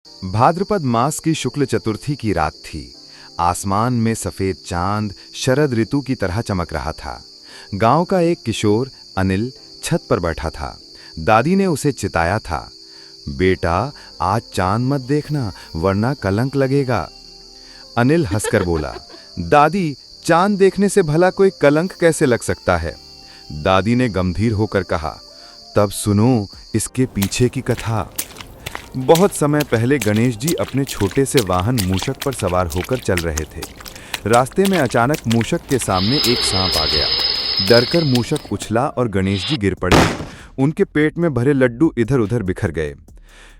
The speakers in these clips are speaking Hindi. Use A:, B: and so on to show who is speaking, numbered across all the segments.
A: भाद्रपद मास की शुक्ल चतुर्थी की रात थी। आसमान में सफेद चांद शरद ऋतु की तरह चमक रहा था। गांव का एक किशोर अनिल छत पर बैठा था। दादी ने उसे चिताया था, बेटा आज चांद मत देखना वरना कलंक लगेगा। अनिल हंसकर बोला, दादी चांद देखने से भला कोई कलंक कैसे लग सकता है। दादी ने गंभीर होकर कहा, तब सुनो इसके पीछे की कथा। बहुत समय पहले गणेश जी अपने छोटे से वाहन मूषक पर सवार होकर चल रहे थे। रास्ते में अचानक मूषक के सामने एक सांप आ गया। डरकर मूषक उछला और गणेश जी गिर पड़े। उनके पेट में भरे लड्डू इधर उधर बिखर गए।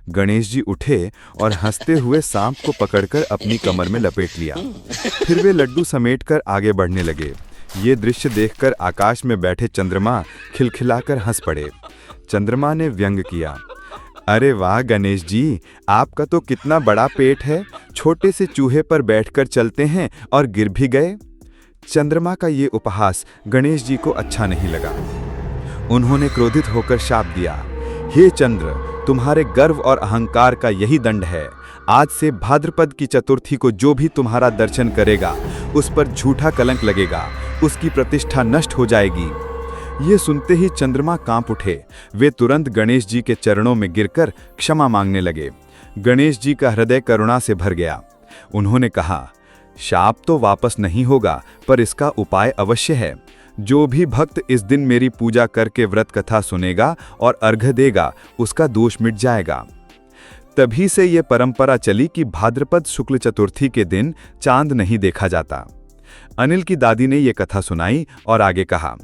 A: गणेश जी उठे और हंसते हुए सांप को पकड़कर अपनी कमर में लपेट लिया। फिर वे लड्डू समेटकर आगे बढ़ने लगे। ये दृश्य देखकर आकाश में बैठे चंद्रमा खिलखिलाकर हंस पड़े। चंद्रमा ने व्यंग किया, अरे वाह गणेश जी, आपका तो कितना बड़ा पेट है, छोटे से चूहे पर बैठकर चलते हैं और गिर भी गए। चंद्रमा का ये उपहास गणेश जी को अच्छा नहीं लगा। उन्होंने क्रोधित होकर शाप दिया, हे चंद्र, तुम्हारे गर्व और अहंकार का यही दंड है। आज से भाद्रपद की चतुर्थी को जो भी तुम्हारा दर्शन करेगा उस पर झूठा कलंक लगेगा, उसकी प्रतिष्ठा नष्ट हो जाएगी। ये सुनते ही चंद्रमा कांप उठे। वे तुरंत गणेश जी के चरणों में गिरकर क्षमा मांगने लगे। गणेश जी का हृदय करुणा से भर गया। उन्होंने कहा, शाप तो वापस नहीं होगा, पर इसका उपाय अवश्य है। जो भी भक्त इस दिन मेरी पूजा करके व्रत कथा सुनेगा और अर्घ्य देगा, उसका दोष मिट जाएगा। तभी से ये परंपरा चली कि भाद्रपद शुक्ल चतुर्थी के दिन चांद नहीं देखा जाता। अनिल की दादी ने ये कथा सुनाई और आगे कहा,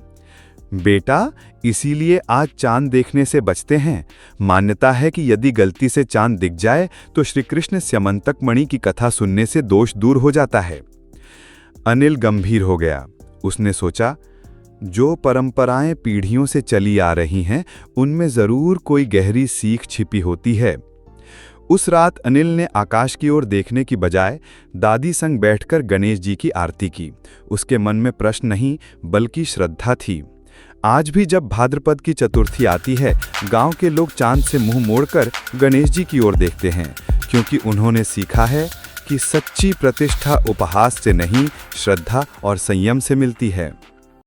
A: बेटा इसीलिए आज चांद देखने से बचते हैं। मान्यता है कि यदि गलती से चांद दिख जाए तो श्री कृष्ण स्यमंतक मणि की कथा सुनने से दोष दूर हो जाता है। अनिल गंभीर हो गया। उसने सोचा, जो परंपराएं पीढ़ियों से चली आ रही हैं उनमें जरूर कोई गहरी सीख छिपी होती है। उस रात अनिल ने आकाश की ओर देखने की बजाय दादी संग बैठकर गणेश जी की आरती की। उसके मन में प्रश्न नहीं बल्कि श्रद्धा थी। आज भी जब भाद्रपद की चतुर्थी आती है, गांव के लोग चांद से मुंह मोड़कर गणेश जी की ओर देखते हैं, क्योंकि उन्होंने सीखा है कि सच्ची प्रतिष्ठा उपहास से नहीं, श्रद्धा और संयम से मिलती है।